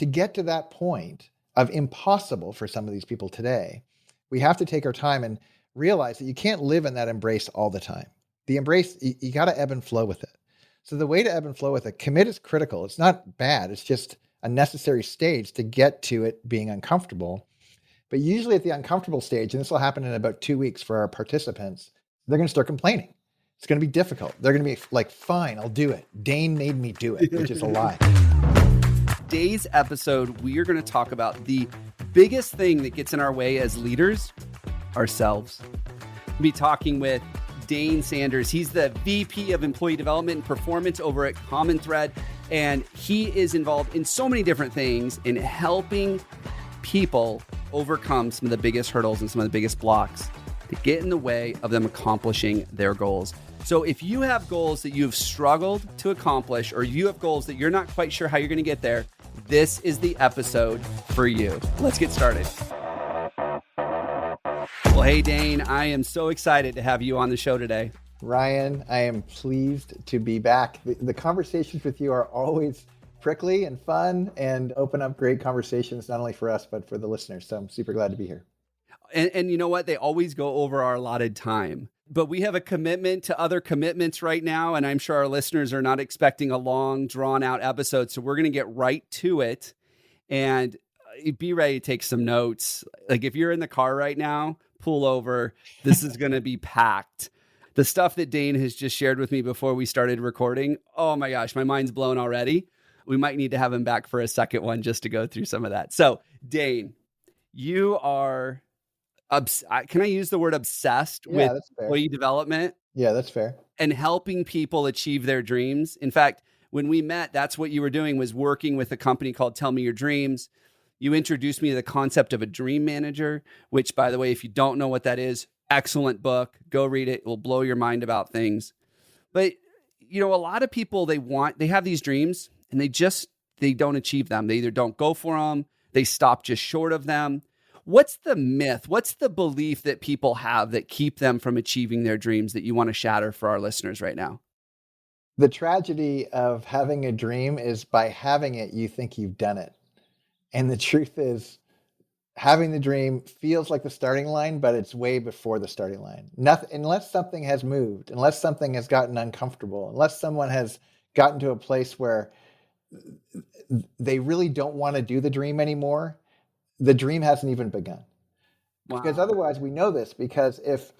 to get to that point of impossible for some of these people today, we have to take our time and realize that you can't live in that embrace all the time. The embrace, you got to ebb and flow with it. So the way to ebb and flow with it, commit is critical. It's not bad. It's just a necessary stage to get to it being uncomfortable. But usually at the uncomfortable stage, and this will happen in about 2 weeks for our participants, they're going to start complaining. It's going to be difficult. They're going to be like, fine, I'll do it. Dane made me do it, which is a lie. Today's episode, we are going to talk about the biggest thing that gets in our way as leaders, ourselves. We'll be talking with Dane Sanders. He's the VP of Employee Development and Performance over at Common Thread, and he is involved in so many different things in helping people overcome some of the biggest hurdles and some of the biggest blocks that get in the way of them accomplishing their goals. So if you have goals that you've struggled to accomplish, or you have goals that you're not quite sure how you're going to get there, this is the episode for you. Let's get started. Well, hey, Dane, I am so excited to have you on the show today. Ryan, I am pleased to be back. The conversations with you are always prickly and fun and open up great conversations, not only for us, but for the listeners. So I'm super glad to be here. And you know what? They always go over our allotted time. But we have a commitment to other commitments right now, and I'm sure our listeners are not expecting a long, drawn-out episode. So we're going to get right to it, and be ready to take some notes. Like if you're in the car right now, pull over. This is going to be packed. The stuff that Dane has just shared with me before we started recording, oh my gosh, my mind's blown already. We might need to have him back for a second one just to go through some of that. So, Dane, you are... can I use the word obsessed with employee development? Yeah, that's fair. And helping people achieve their dreams. In fact, when we met, that's what you were doing, was working with a company called Tell Me Your Dreams. You introduced me to the concept of a dream manager, which, by the way, if you don't know what that is, excellent book. Go read it. It will blow your mind about things. But, you know, a lot of people, they have these dreams and they don't achieve them. They either don't go for them. They stop just short of them. What's the myth? What's the belief that people have that keep them from achieving their dreams that you want to shatter for our listeners right now? The tragedy of having a dream is by having it, you think you've done it. And the truth is, having the dream feels like the starting line, but it's way before the starting line. Nothing, unless something has moved, unless something has gotten uncomfortable, unless someone has gotten to a place where they really don't want to do the dream anymore, the dream hasn't even begun. Wow. Because otherwise, we know this, because if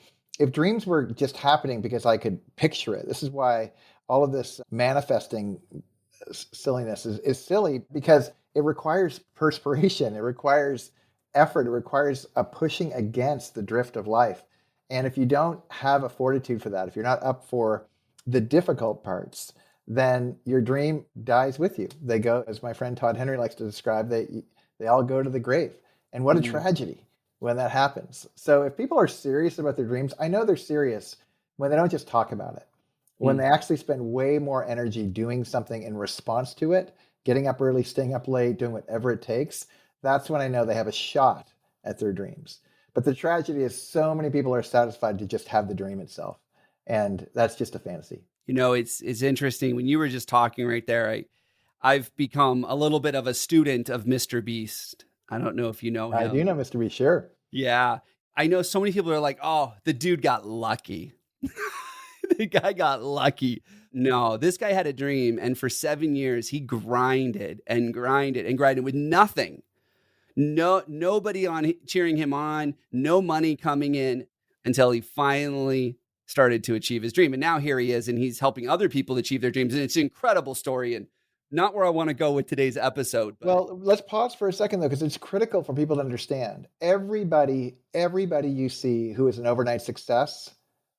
dreams were just happening because I could picture it, this is why all of this manifesting silliness is silly, because it requires perspiration, it requires effort, it requires a pushing against the drift of life. And if you don't have a fortitude for that, if you're not up for the difficult parts, then your dream dies with you. They go, as my friend Todd Henry likes to describe, they all go to the grave. And what a tragedy when that happens. So if people are serious about their dreams, I know they're serious when they don't just talk about it, when they actually spend way more energy doing something in response to it, getting up early, staying up late, doing whatever it takes. That's when I know they have a shot at their dreams. But the tragedy is so many people are satisfied to just have the dream itself. And that's just a fantasy. You know, it's interesting. When you were just talking right there, I've become a little bit of a student of Mr. Beast. I don't know if you know him. I do know Mr. Beast, sure. Yeah. I know so many people are like, oh, the dude got lucky. The guy got lucky. No, this guy had a dream. And for 7 years, he grinded and grinded and grinded with nothing. Nobody cheering him on, no money coming in, until he finally started to achieve his dream. And now here he is, and he's helping other people achieve their dreams. And it's an incredible story, and not where I want to go with today's episode. But. Well, let's pause for a second, though, because it's critical for people to understand. Everybody you see who is an overnight success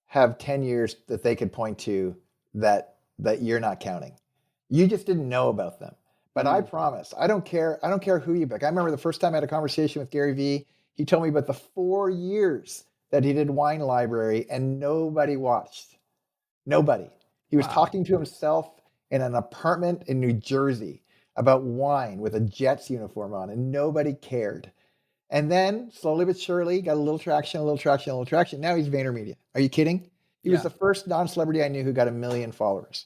have 10 years that they could point to that you're not counting. You just didn't know about them. But I promise, I don't care who you pick. I remember the first time I had a conversation with Gary Vee, he told me about the 4 years that he did Wine Library and nobody watched. Nobody. He was talking to himself in an apartment in New Jersey about wine with a Jets uniform on, and nobody cared. And then slowly but surely got a little traction. Now he's VaynerMedia. Are you kidding? He was the first non-celebrity I knew who got 1 million followers.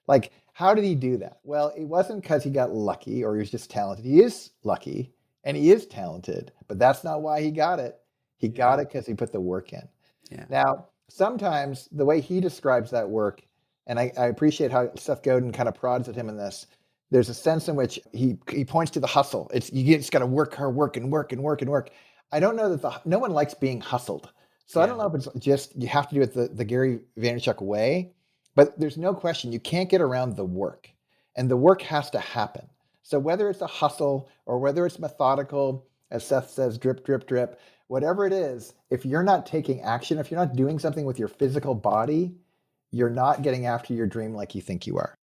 Like, How did he do that? Well, it wasn't because he got lucky or he was just talented. He is lucky and he is talented, but that's not why he got it. He got Yeah. it because he put the work in. Yeah. Now, sometimes the way he describes that work, and I appreciate how Seth Godin kind of prods at him in this. There's a sense in which he points to the hustle. It's you just got to work hard, work and work and work and work. I don't know that no one likes being hustled. So I don't Yeah. know if it's just you have to do it the Gary Vaynerchuk way, but there's no question you can't get around the work, and the work has to happen. So whether it's a hustle or whether it's methodical, as Seth says, drip, drip, drip, whatever it is, if you're not taking action, if you're not doing something with your physical body, you're not getting after your dream like you think you are.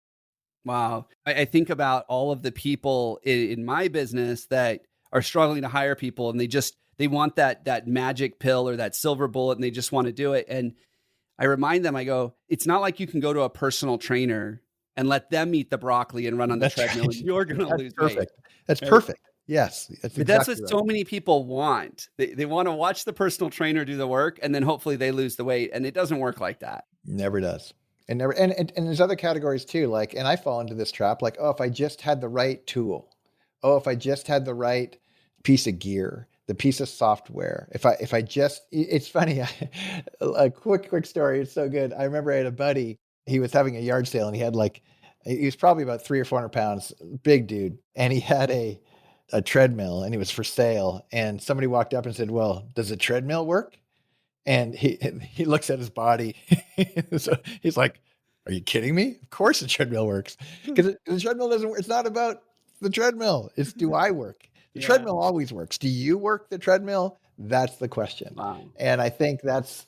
Wow. I think about all of the people in my business that are struggling to hire people, and they want that magic pill or that silver bullet, and they just want to do it. And I remind them, I go, it's not like you can go to a personal trainer and let them eat the broccoli and run on the That's treadmill and right. you're going to That's lose weight. perfect. That's Right. perfect. Yes, that's But that's what exactly right. so many people want. They want to watch the personal trainer do the work, and then hopefully they lose the weight. And it doesn't work like that. Never does. It never and there's other categories too, like, and I fall into this trap, like, oh, if I just had the right tool, oh, if I just had the right piece of gear, the piece of software, if I just it's funny, a quick story, it's so good. I remember I had a buddy, he was having a yard sale and he was probably about 300 or 400 pounds, big dude, and he had a treadmill and it was for sale. And somebody walked up and said, well, does a treadmill work? And he looks at his body. So he's like, "Are you kidding me? Of course the treadmill works because the treadmill doesn't work. It's not about the treadmill. It's do I work? The Yeah. treadmill always works. Do you work the treadmill? That's the question. Wow. And I think that's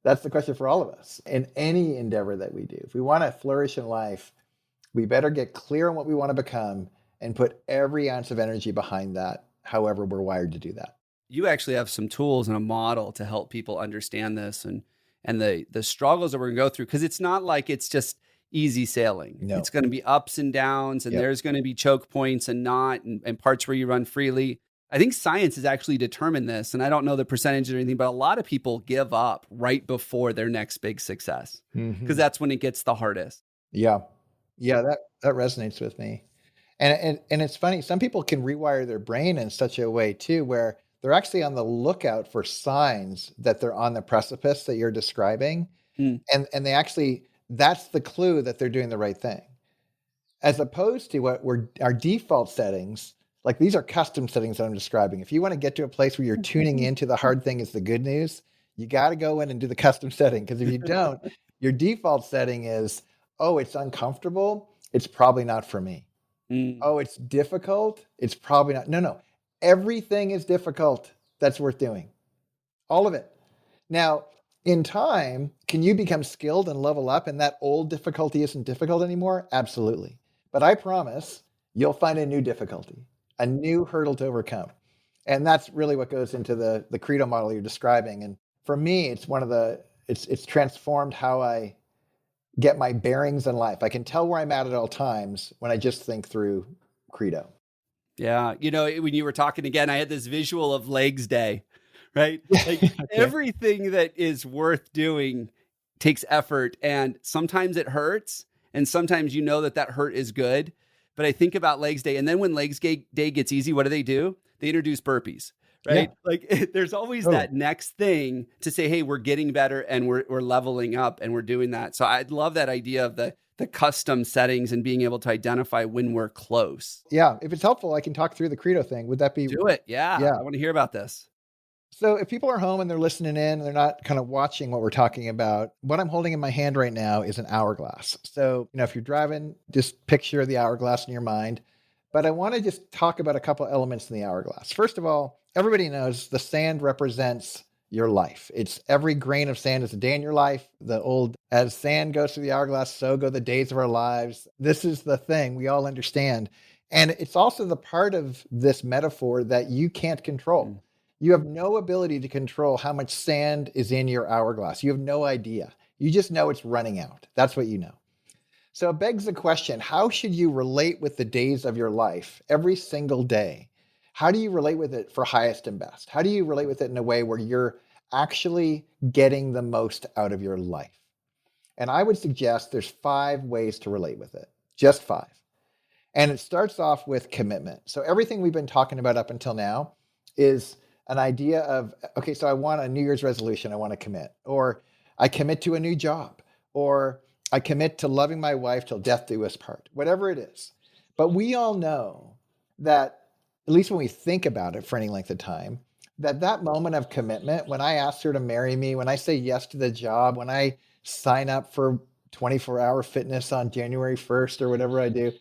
the question for all of us in any endeavor that we do. If we want to flourish in life, we better get clear on what we want to become and put every ounce of energy behind that. However, we're wired to do that. You actually have some tools and a model to help people understand this and the struggles that we're gonna go through, because it's not like it's just easy sailing. No. It's going to be ups and downs, and Yep. there's going to be choke points and not, and parts where you run freely. I think science has actually determined this, and I don't know the percentage or anything, but a lot of people give up right before their next big success because that's when it gets the hardest. Yeah. Yeah, that resonates with me. And it's funny, some people can rewire their brain in such a way too, where they're actually on the lookout for signs that they're on the precipice that you're describing. Mm. And they actually, that's the clue that they're doing the right thing. As opposed to what were our default settings, like these are custom settings that I'm describing. If you want to get to a place where you're tuning into the hard thing is the good news, you got to go in and do the custom setting. Because if you don't, your default setting is, oh, it's uncomfortable. It's probably not for me. Mm. Oh, it's difficult. It's probably not. No. Everything is difficult that's worth doing. All of it. Now, in time, can you become skilled and level up and that old difficulty isn't difficult anymore? Absolutely. But I promise you'll find a new difficulty, a new hurdle to overcome. And that's really what goes into the credo model you're describing. And for me, it's transformed how I get my bearings in life. I can tell where I'm at all times when I just think through credo. Yeah. You know, when you were talking again, I had this visual of legs day, right? Like Okay. everything that is worth doing takes effort, and sometimes it hurts, and sometimes you know that hurt is good. But I think about legs day, and then when day gets easy, what do? They introduce burpees, right? Yeah. Like there's always Totally. that next thing to say, hey, we're getting better and we're leveling up and we're doing that. So I'd love that idea of the custom settings and being able to identify when we're close. Yeah. If it's helpful, I can talk through the credo thing. Would that be? Do it. Yeah. Yeah. I want to hear about this. So if people are home and they're listening in and they're not kind of watching what we're talking about, what I'm holding in my hand right now is an hourglass. So, if you're driving, just picture the hourglass in your mind. But I want to just talk about a couple elements in the hourglass. First of all, everybody knows the sand represents your life. It's every grain of sand is a day in your life. The old, as sand goes through the hourglass, so go the days of our lives. This is the thing we all understand. And it's also the part of this metaphor that you can't control. Mm. You have no ability to control how much sand is in your hourglass. You have no idea. You just know it's running out. That's what you know. So it begs the question, how should you relate with the days of your life every single day? How do you relate with it for highest and best? How do you relate with it in a way where you're actually getting the most out of your life? And I would suggest there's 5 ways to relate with it. just 5. And it starts off with commitment. So everything we've been talking about up until now is an idea of, okay, so I want a New Year's resolution. I want to commit, or I commit to a new job, or I commit to loving my wife till death do us part, whatever it is. But we all know that, at least when we think about it for any length of time, that moment of commitment, when I ask her to marry me, when I say yes to the job, when I sign up for 24-hour fitness on January 1st or whatever I do,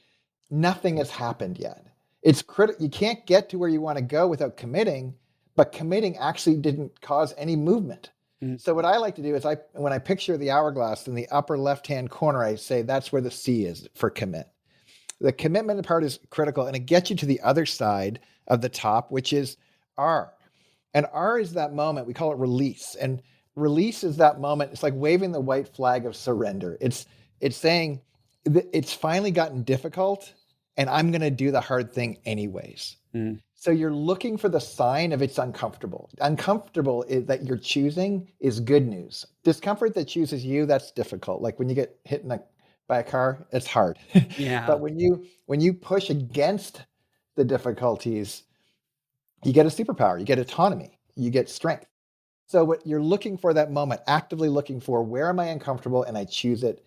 nothing has happened yet. It's critical. You can't get to where you want to go without committing, but committing actually didn't cause any movement. Mm. So what I like to do is when I picture the hourglass in the upper left-hand corner, I say that's where the C is for commit. The commitment part is critical, and it gets you to the other side of the top, which is R. And R is that moment, we call it release. And release is that moment. It's like waving the white flag of surrender. It's saying it's finally gotten difficult and I'm going to do the hard thing anyways. Mm. So you're looking for the sign of it's uncomfortable. Uncomfortable is that you're choosing is good news. Discomfort that chooses you, that's difficult. Like when you get hit by a car, it's hard. Yeah. But when you push against the difficulties, you get a superpower, you get autonomy, you get strength. So what you're looking for that moment, actively looking for, where am I uncomfortable, and I choose it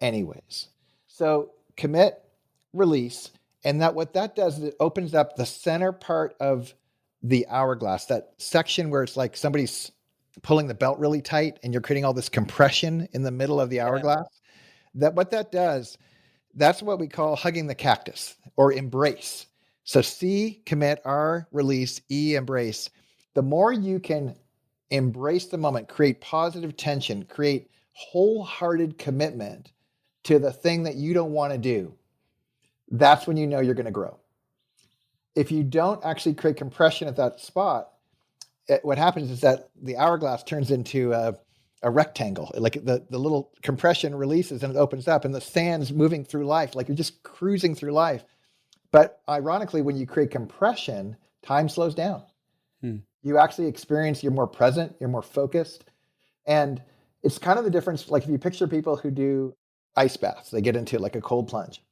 anyways. So commit, release, and what that does is it opens up the center part of the hourglass, that section where it's like somebody's pulling the belt really tight and you're creating all this compression in the middle of the hourglass. What that does, that's what we call hugging the cactus or embrace. So C, commit, R, release, E, embrace. The more you can embrace the moment, create positive tension, create wholehearted commitment to the thing that you don't want to do, that's when you know you're going to grow. If you don't actually create compression at that spot, what happens is that the hourglass turns into a rectangle. Like the little compression releases and it opens up and the sand's moving through life. Like you're just cruising through life. But ironically, when you create compression, time slows down. You actually experience, you're more present, you're more focused. And it's kind of the difference. Like if you picture people who do ice baths, they get into like a cold plunge.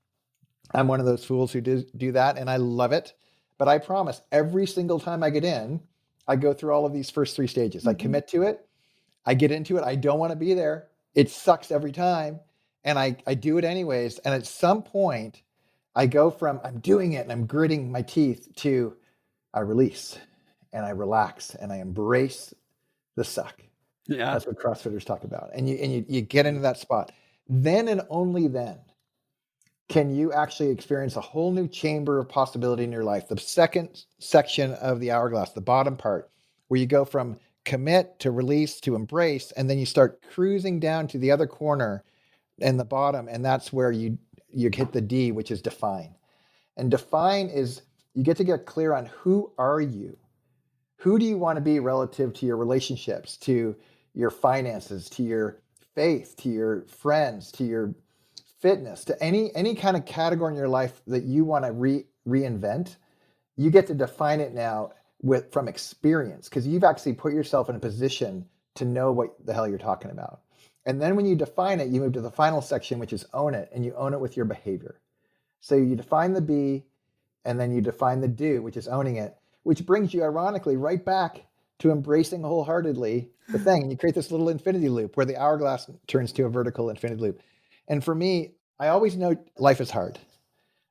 I'm one of those fools who do that and I love it. But I promise every single time I get in, I go through all of these first 3 stages. I commit to it. I get into it. I don't want to be there. It sucks every time. And I do it anyways. And at some point, I go from I'm doing it and I'm gritting my teeth to I release and I relax and I embrace the suck. Yeah. That's what CrossFitters talk about. And you get into that spot. Then and only then can you actually experience a whole new chamber of possibility in your life. The second section of the hourglass, the bottom part, where you go from commit to release to embrace, and then you start cruising down to the other corner in the bottom, and that's where you hit the D, which is define. And define is you get clear on who are you? Who do you want to be relative to your relationships, to your finances, to your faith, to your friends, to your fitness, to any kind of category in your life that you want to reinvent? You get to define it now from experience, because you've actually put yourself in a position to know what the hell you're talking about. And then when you define it, you move to the final section, which is own it, and you own it with your behavior. So you define the B, and then you define the do, which is owning it, which brings you ironically right back to embracing wholeheartedly the thing. And you create this little infinity loop where the hourglass turns to a vertical infinity loop. And for me, I always know life is hard.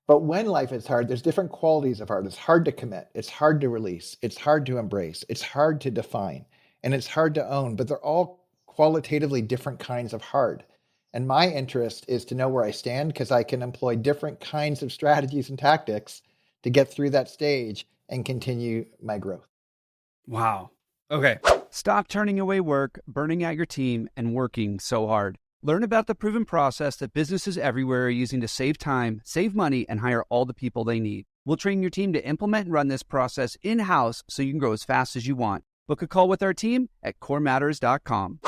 But when life is hard, there's different qualities of hard. It's hard to commit. It's hard to release. It's hard to embrace. It's hard to define. And it's hard to own. But they're all qualitatively different kinds of hard. And my interest is to know where I stand, because I can employ different kinds of strategies and tactics to get through that stage and continue my growth. Wow. Okay. Stop turning away work, burning out your team, and working so hard. Learn about the proven process that businesses everywhere are using to save time, save money, and hire all the people they need. We'll train your team to implement and run this process in-house so you can grow as fast as you want. Book a call with our team at corematters.com.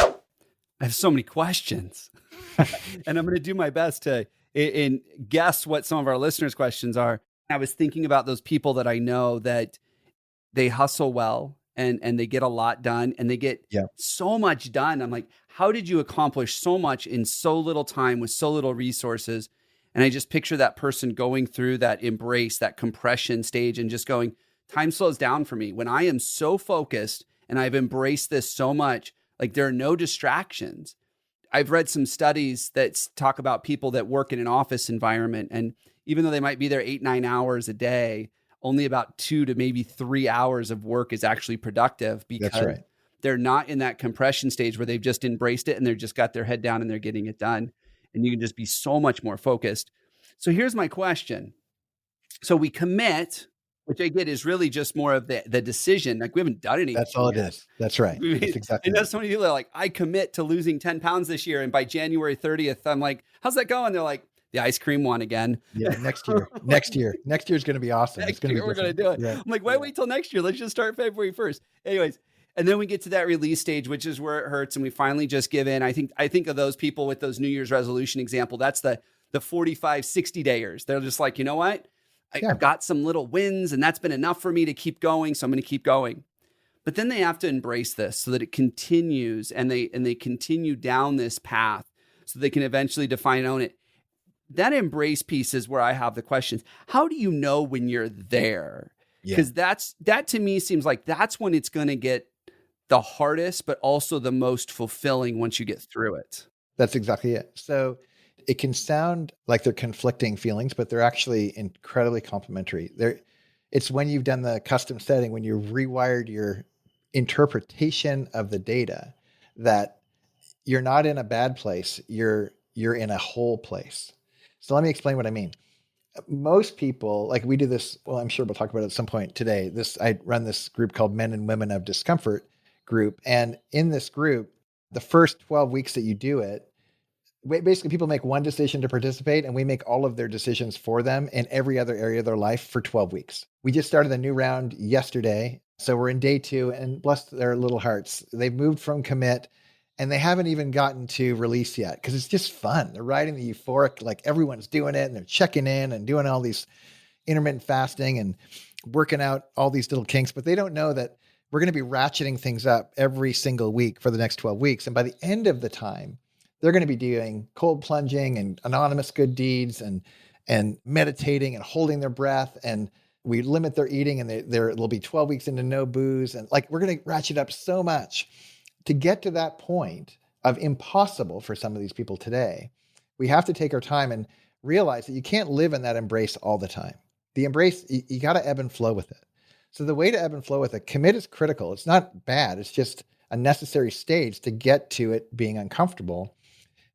I have so many questions, and I'm going to do my best to guess what some of our listeners' questions are. I was thinking about those people that I know that they hustle well and they get a lot done and they get so much done. I'm like, how did you accomplish so much in so little time with so little resources? And I just picture that person going through that embrace, that compression stage, and just going, time slows down for me. When I am so focused and I've embraced this so much, like there are no distractions. I've read some studies that talk about people that work in an office environment. And even though they might be there 8, 9 hours a day, only about 2 to maybe 3 hours of work is actually productive That's because right. they're not in that compression stage where they've just embraced it and they're just got their head down and they're getting it done. And you can just be so much more focused. So here's my question. So we commit, which I get is really just more of the decision. Like we haven't done That's anything all it yet. is. That's right. That's I exactly know right. so many people are like, I commit to losing 10 pounds this year. And by January 30th, I'm like, how's that going? They're like, the ice cream one again. Yeah. Next year is going to be awesome. It's Next going to year be we're going to different. do it. Yeah. I'm like, why wait till next year? Let's just start February 1st. Anyways, and then we get to that release stage, which is where it hurts. And we finally just give in. I think of those people with those New Year's resolution example. That's the 45, 60 dayers. They're just like, you know what? Yeah. I've got some little wins and that's been enough for me to keep going. So I'm going to keep going. But then they have to embrace this so that it continues and they continue down this path so they can eventually define and own it. That embrace piece is where I have the questions. How do you know when you're there? Yeah. Because that to me seems like that's when it's going to get the hardest, but also the most fulfilling once you get through it. That's exactly it. So it can sound like they're conflicting feelings, but they're actually incredibly complementary. It's when you've done the custom setting, when you've rewired your interpretation of the data, that you're not in a bad place. You're in a whole place. So let me explain what I mean. Most people, like we do this, well, I'm sure we'll talk about it at some point today. I run this group called Men and Women of Discomfort group. And in this group, the first 12 weeks that you do it, basically people make one decision to participate and we make all of their decisions for them in every other area of their life for 12 weeks. We just started a new round yesterday. So we're in day 2 and bless their little hearts. They've moved from commit and they haven't even gotten to release yet because it's just fun. They're riding the euphoric, like everyone's doing it and they're checking in and doing all these intermittent fasting and working out all these little kinks, but they don't know that we're going to be ratcheting things up every single week for the next 12 weeks. And by the end of the time, they're going to be doing cold plunging and anonymous good deeds and meditating and holding their breath. And we limit their eating and they'll be 12 weeks into no booze. And like, we're going to ratchet up so much to get to that point of impossible for some of these people today. We have to take our time and realize that you can't live in that embrace all the time. The embrace, you got to ebb and flow with it. So the way to ebb and flow with it, commit is critical. It's not bad. It's just a necessary stage to get to it being uncomfortable.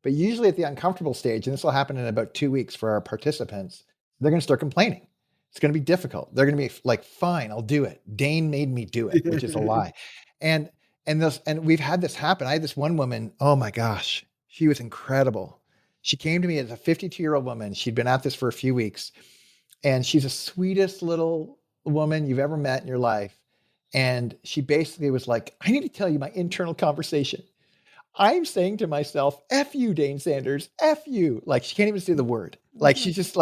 But usually at the uncomfortable stage, and this will happen in about 2 weeks for our participants, they're going to start complaining. It's going to be difficult. They're going to be like, fine, I'll do it. Dane made me do it, which is a lie. And we've had this happen. I had this one woman, oh my gosh, she was incredible. She came to me as a 52-year-old woman. She'd been at this for a few weeks. And she's the sweetest little woman you've ever met in your life. And she basically was like, I need to tell you my internal conversation. I'm saying to myself, F you, Dane Sanders, F you. Like she can't even say the word. Like she's just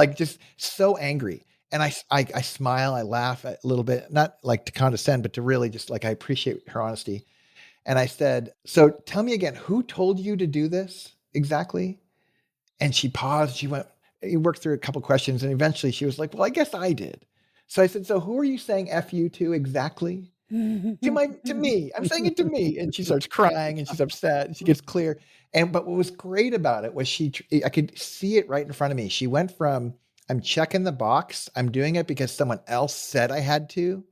so angry. And I smile, I laugh a little bit, not like to condescend, but to really just like, I appreciate her honesty. And I said, so tell me again, who told you to do this exactly? And she paused. She worked through a couple questions. And eventually she was like, well, I guess I did. So I said, so who are you saying F you to exactly? To me. I'm saying it to me. And she starts crying and she's upset and she gets clear. But what was great about it was I could see it right in front of me. She went from, I'm checking the box, I'm doing it because someone else said I had to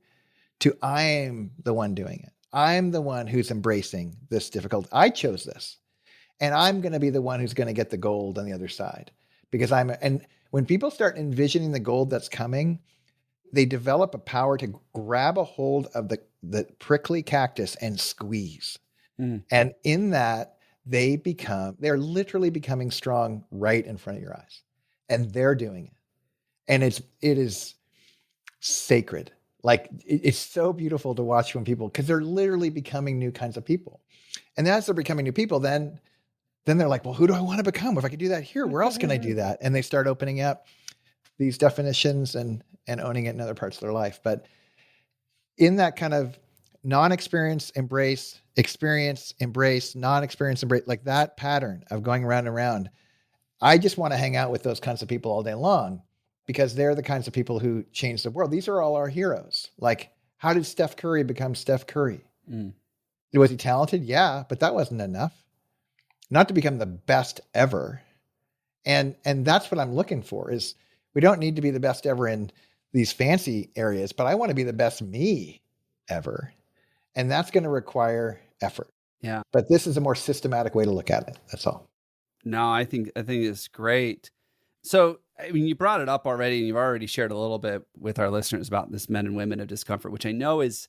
I'm the one doing it. I'm the one who's embracing this difficult. I chose this. And I'm going to be the one who's going to get the gold on the other side because and when people start envisioning the gold that's coming, they develop a power to grab a hold of the prickly cactus and squeeze. Mm. And in that, they're literally becoming strong right in front of your eyes. And they're doing it. And it is sacred. Like it's so beautiful to watch when people, because they're literally becoming new kinds of people. And as they're becoming new people, then they're like, well, who do I want to become? If I could do that here, where else can I do that? And they start opening up these definitions and owning it in other parts of their life. But in that kind of non-experience, embrace, experience, embrace, non-experience, embrace, like that pattern of going around and around, I just want to hang out with those kinds of people all day long because they're the kinds of people who change the world. These are all our heroes. Like, how did Steph Curry become Steph Curry? Mm. Was he talented? Yeah, but that wasn't enough. Not to become the best ever. And that's what I'm looking for is we don't need to be the best ever in these fancy areas, but I want to be the best me ever. And that's going to require effort. Yeah. But this is a more systematic way to look at it. That's all. No, I think it's great. So, I mean, you brought it up already, and you've already shared a little bit with our listeners about this Men and Women of Discomfort, which I know is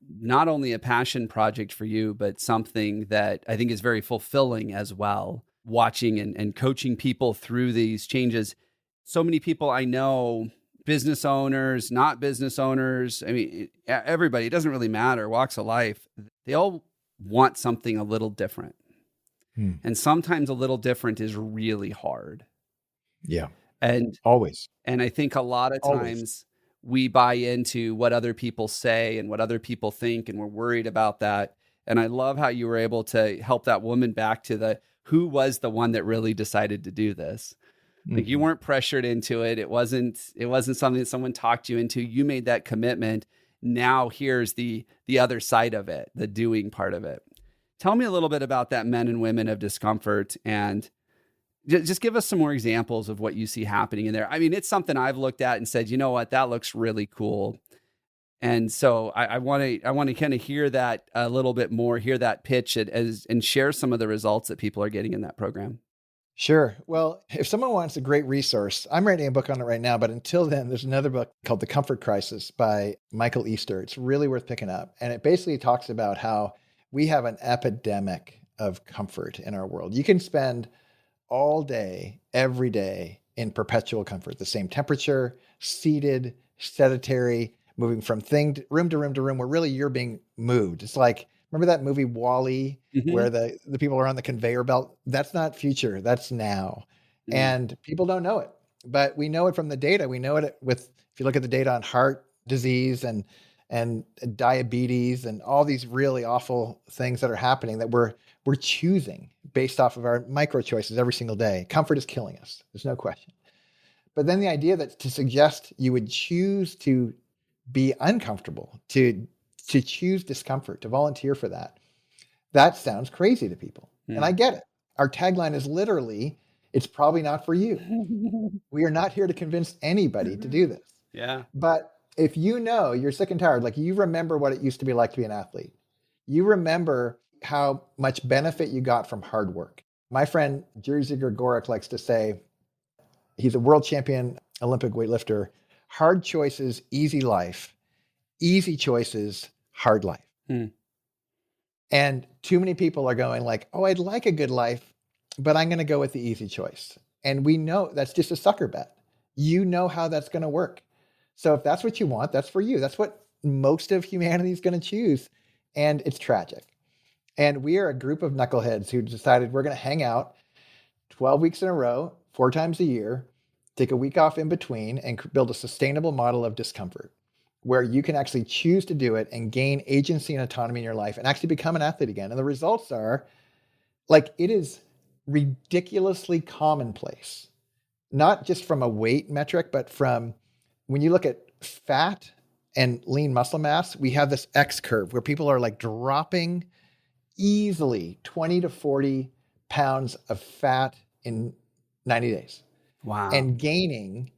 not only a passion project for you, but something that I think is very fulfilling as well, watching and coaching people through these changes. So many people I know, business owners, not business owners, I mean, everybody, it doesn't really matter, walks of life, they all want something a little different. And sometimes a little different is really hard. Yeah. And Always. And I think a lot of Always. times we buy into what other people say and what other people think, and we're worried about that. And I love how you were able to help that woman back to the who was the one that really decided to do this. Like, you weren't pressured into it. It wasn't something that someone talked you into. You made that commitment. Now here's the other side of it, the doing part of it. Tell me a little bit about that Men and Women of Discomfort, and just give us some more examples of what you see happening in there. I mean, it's something I've looked at and said, you know what, that looks really cool. And so I want to kind of hear that a little bit more, hear that pitch and share some of the results that people are getting in that program. Sure. Well, if someone wants a great resource, I'm writing a book on it right now, but until then, there's another book called The Comfort Crisis by Michael Easter. It's really worth picking up. And it basically talks about how we have an epidemic of comfort in our world. You can spend all day, every day in perpetual comfort, the same temperature, seated, sedentary, moving from room to room to room where really you're being moved. It's like, remember that movie Wall-E where the people are on the conveyor belt? That's not future, that's now. And people don't know it, but we know it from the data. We know it with, if you look at the data on heart disease and diabetes and all these really awful things that are happening that we're choosing based off of our micro choices every single day. Comfort is killing us. There's no question. But then the idea that to suggest you would choose to be uncomfortable, to choose discomfort, to volunteer for that sounds crazy to people. And I get it. Our tagline is literally, it's probably not for you. We are not here to convince anybody to do this. Yeah. But if you know you're sick and tired, like you remember what it used to be like to be an athlete, you remember how much benefit you got from hard work. My friend Jerzy Gregorek likes to say, he's a world champion Olympic weightlifter, hard choices, easy life, easy choices, hard life. And too many people are going like, oh, I'd like a good life, but I'm going to go with the easy choice. And we know that's just a sucker bet. You know how that's going to work. So if that's what you want, that's for you. That's what most of humanity is going to choose. And it's tragic. And we are a group of knuckleheads who decided we're going to hang out 12 weeks in a row, 4 times a year, take a week off in between, and build a sustainable model of discomfort where you can actually choose to do it and gain agency and autonomy in your life and actually become an athlete again. And the results are like, it is ridiculously commonplace, not just from a weight metric, but from when you look at fat and lean muscle mass, we have this X curve where people are like dropping easily 20 to 40 pounds of fat in 90 days. Wow. And gaining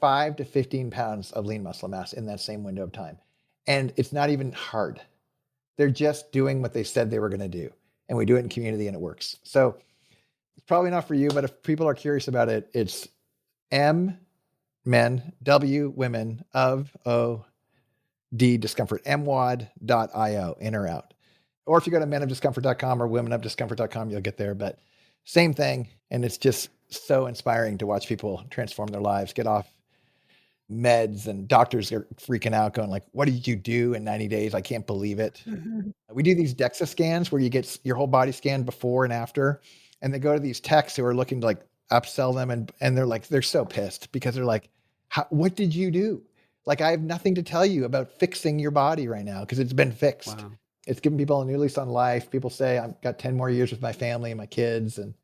5 to 15 pounds of lean muscle mass in that same window of time. And it's not even hard. They're just doing what they said they were going to do. And we do it in community and it works. So it's probably not for you, but if people are curious about it, it's women of discomfort, mwad.io, in or out. Or if you go to menofdiscomfort.com or womenofdiscomfort.com, you'll get there. But same thing. And it's just so inspiring to watch people transform their lives, get off meds, and doctors are freaking out going like, what did you do in 90 days? I can't believe it. We do these DEXA scans where you get your whole body scanned before and after, and they go to these techs who are looking to like upsell them. And they're like, they're so pissed because they're like, what did you do? Like, I have nothing to tell you about fixing your body right now because it's been fixed. Wow. It's given people a new lease on life. People say, I've got 10 more years with my family and my kids. And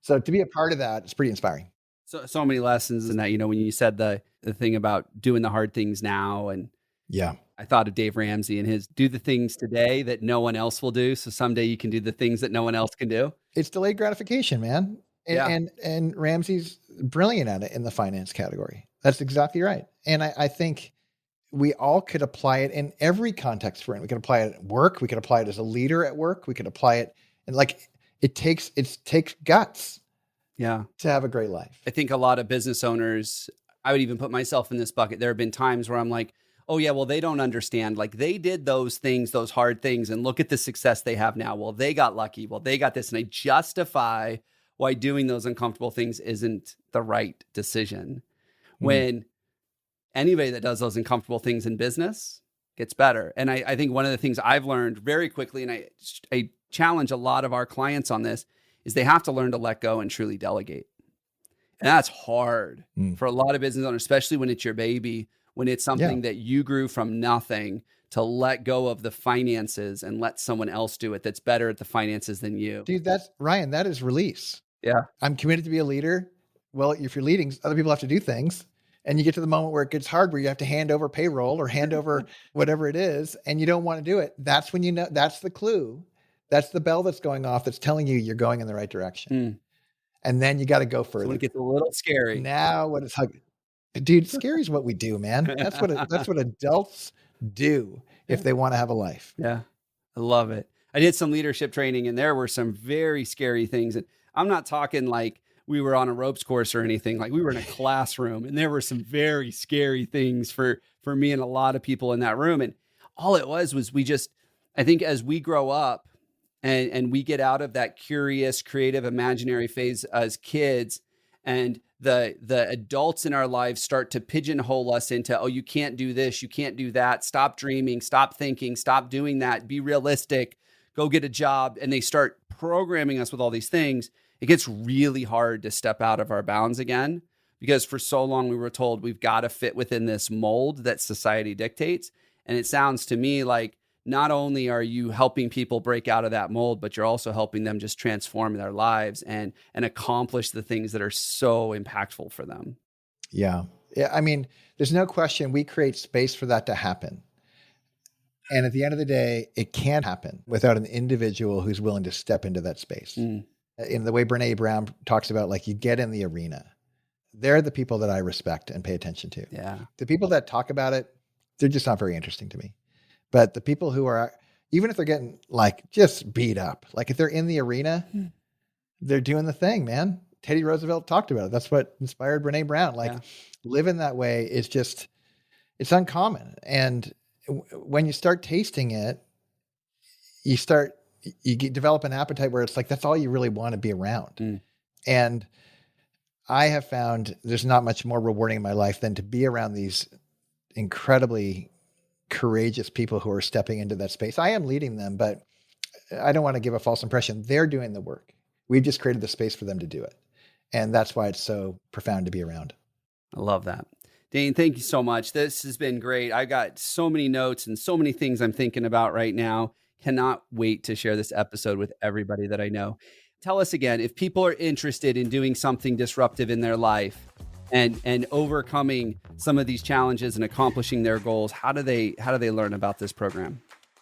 So to be a part of that, it's pretty inspiring. So many lessons in that, when you said the thing about doing the hard things now, and Yeah. I thought of Dave Ramsey and his do the things today that no one else will do. So someday you can do the things that no one else can do. It's delayed gratification, man. And Ramsey's brilliant at it in the finance category. That's exactly right. And I think we all could apply it in every context we're in. We could apply it at work. We could apply it as a leader at work. We could apply it, and it takes guts Yeah. to have a great life. I think a lot of business owners, I would even put myself in this bucket. There have been times where I'm like, oh yeah, well, they don't understand. Like they did those things, those hard things, and look at the success they have now. Well, they got lucky. Well, they got this. And I justify why doing those uncomfortable things isn't the right decision. When anybody that does those uncomfortable things in business gets better. And I think one of the things I've learned very quickly, and I challenge a lot of our clients on this, is they have to learn to let go and truly delegate. And that's hard for a lot of business owners, especially when it's your baby, when it's something that you grew from nothing, to let go of the finances and let someone else do it that's better at the finances than you. Dude, Ryan, that is release. Yeah. I'm committed to be a leader. Well, if you're leading, other people have to do things. And you get to the moment where it gets hard, where you have to hand over payroll or hand over whatever it is, and you don't want to do it. That's when you know, that's the clue. That's the bell that's going off that's telling you you're going in the right direction. And then you got to go further. So it gets a little scary. Now what is dude, scary is what we do, man. That's what adults do if they want to have a life. Yeah. I love it. I did some leadership training, and there were some very scary things. And I'm not talking like we were on a ropes course or anything. Like we were in a classroom, and there were some very scary things for me and a lot of people in that room. And all it was I think as we grow up and we get out of that curious, creative, imaginary phase as kids, and the adults in our lives start to pigeonhole us into, oh, you can't do this, you can't do that, stop dreaming, stop thinking, stop doing that, be realistic, go get a job. And they start programming us with all these things. It gets really hard to step out of our bounds again, because for so long we were told we've got to fit within this mold that society dictates. And it sounds to me like not only are you helping people break out of that mold, but you're also helping them just transform their lives and accomplish the things that are so impactful for them. Yeah. I mean, there's no question we create space for that to happen. And at the end of the day, it can't happen without an individual who's willing to step into that space. In the way Brene Brown talks about, like, you get in the arena. They're the people that I respect and pay attention to. Yeah. The people that talk about it, they're just not very interesting to me. But the people who are, even if they're getting like just beat up, like if they're in the arena, they're doing the thing, man. Teddy Roosevelt talked about it. That's what inspired Brene Brown. Like living that way is just, it's uncommon. And when you start tasting it, you develop an appetite where it's like, that's all you really want to be around. And I have found there's not much more rewarding in my life than to be around these incredibly courageous people who are stepping into that space. I am leading them, but I don't want to give a false impression. They're doing the work. We've just created the space for them to do it. And that's why it's so profound to be around. I love that. Dane, thank you so much. This has been great. I got so many notes and so many things I'm thinking about right now. Cannot wait to share this episode with everybody that I know. Tell us again, if people are interested in doing something disruptive in their life and overcoming some of these challenges and accomplishing their goals, how do they learn about this program?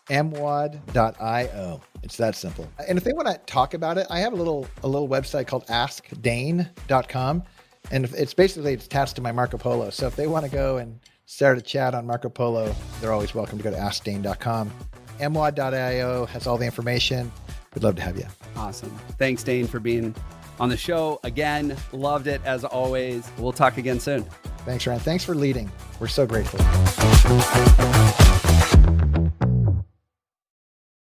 mwad.io. It's that simple. And if they want to talk about it, I have a little website called askdane.com. And it's attached to my Marco Polo. So if they want to go and start a chat on Marco Polo, they're always welcome to go to askdane.com. mwad.io has all the information. We'd love to have you. Awesome. Thanks, Dane, for being on the show. Again, loved it as always. We'll talk again soon. Thanks, Ryan. Thanks for leading. We're so grateful.